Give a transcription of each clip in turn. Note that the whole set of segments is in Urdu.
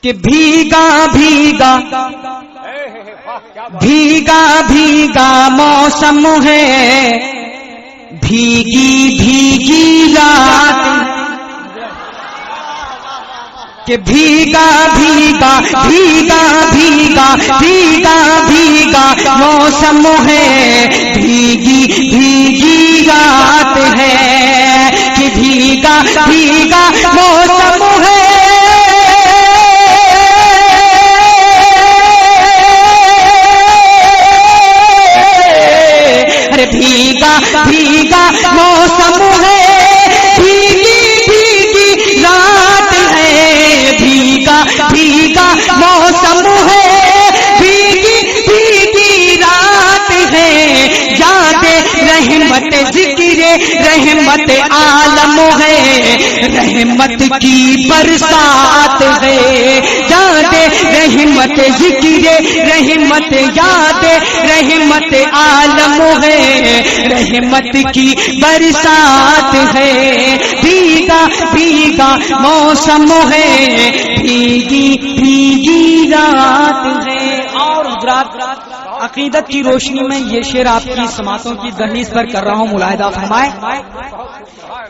کہ بھیگا بھیگا بھیگا بھیگا موسم ہے، بھیگی بھیگی رات، کہ بھیگا بھیگا بھیگا بھیگا بھیگا بھیگا موسم ہے، بھیگی بھیگی رات ہے، کہ بھیگا بھیگا موسم ہے، بھیگا بھیگا موسم ہے، بھیگی بھیگی رات ہے، بھیگا بھیگا موسم ہے، بھیگی بھیگی رات ہے، یاد رحمت ذکر رحمت عالم ہے، رحمت کی برسات ہے، یاد رحمت ذکر رحمت یاد رحمت عالم ہے، رحمت کی برسات ہے، بھیگا بھیگا موسم ہے، بھیگی بھیگی رات ہے۔ اور حضرات عقیدت کی روشنی میں یہ شعر آپ کی سماعتوں کی دہلیز پر کر رہا ہوں، ملاحظہ فرمائیں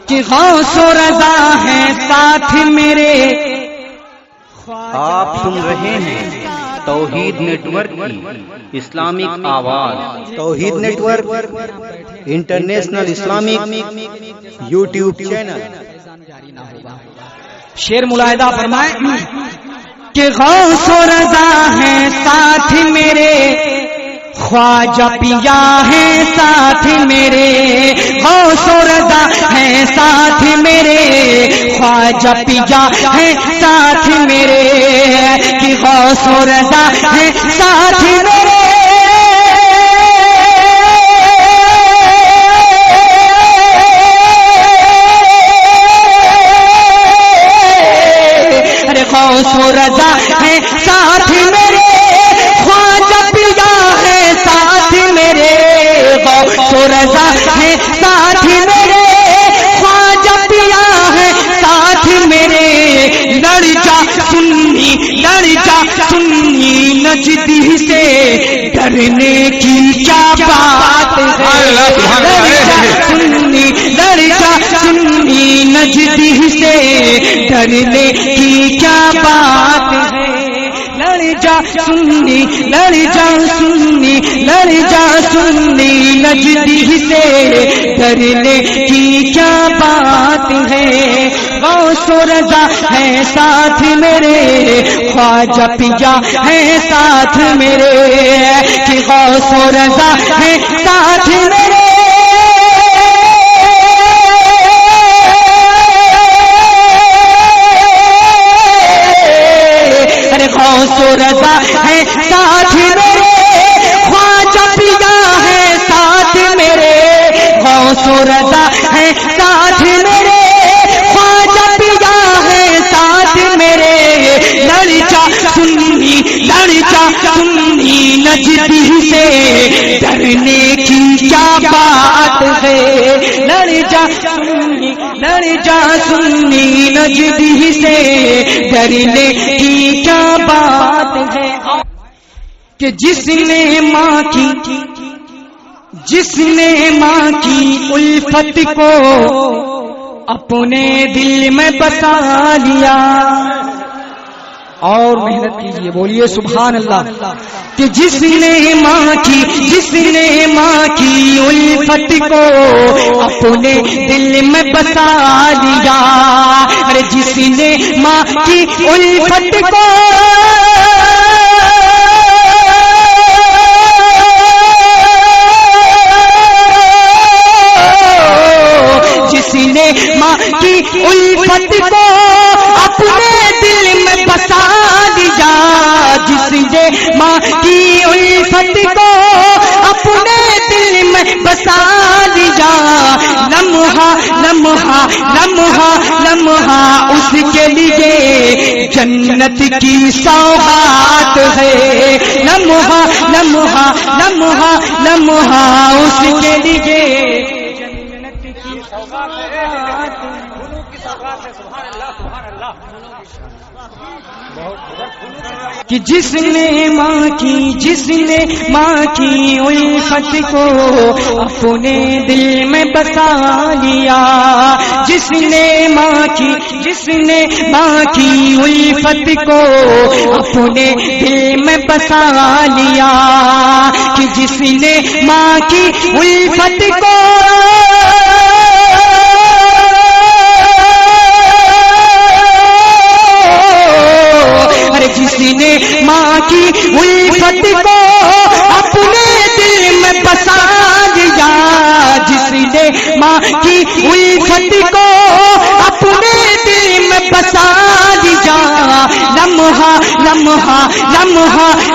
کہ غوث و رضا ہے ساتھ میرے۔ آپ سن رہے ہیں توحید نیٹ ورک کی اسلامک آواز، Tauheed network international Islamic YouTube channel. شعر ملاحظہ فرمائیں کہ غوث و رضا ہے ساتھ میرے، خواجہ پیا ہے ساتھ میرے، غوث و رضا ہے ساتھ میرے، خواجہ پیا ہے ساتھ میرے، کہ غوث و رضا ہے ساتھ میرے، ارے غوث و رضا ہے ساتھ میرے، خواجہ پیا ہے ساتھ میرے، غوث و رضا ہے ساتھ میرے، خواجہ پیا ہے ساتھ میرے، لڑ جا سنی لڑ جا سنی نجدی سے، ڈرنے کی کیا بات ہے، لڑ جا سنی نجدی سے، ڈرنے کی کیا بات ہے، لڑ جا سنی لڑ جا سنی لڑ جا سنی نجدی سے، ڈرنے کی کیا بات ہے، غوث و رضا ہے ساتھ میرے، خواجہ پیا ہے ساتھ میرے، کہ غوث و رضا ہے ساتھ میرے، غوث و رضا ہے ساتھ میرے، خواجہ پیا ہے ساتھ میرے، غوث و رضا ہے ساتھ میرے، خواجہ پیا ہے ساتھ میرے، لڑ جا سنی نجدی سے، ڈرنے کی کیا بات ہے، لڑ جا سنی نجدی سے، ڈرنے کی کیا بات ہے، کہ جس نے ماں کی الفت کو اپنے دل میں بسا لیا، اور محنت کیجیے، بولیے سبحان اللہ، کہ جس نے ماں کی الفت کو اپنے دل میں بسا لیا، ارے جس نے ماں کی الفت کو جس نے ماں کی الفت کو اپنے دل میں بسا لیا، جس نے ماں کی الفت کو اپنے دل میں بسا لیا، لمحہ لمحہ لمحہ لمحہ اس کے لیے جنت کی سوغات ہے، لمحہ لمحہ لمحہ لمحہ اس کے لیے کہ جس نے ماں کی الفت کو اپنے دل میں بسا لیا، جس نے ماں کی الفت کو اپنے دل میں بسا لیا، کہ جس نے ماں کی الفت کو جس نے ماں کی الفت کو اپنے دل میں بسا لیا، جس نے ماں کی الفت کو اپنے دل میں بسا لیا،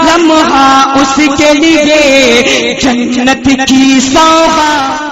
لمحہ اس کے لیے جنت کی سوغات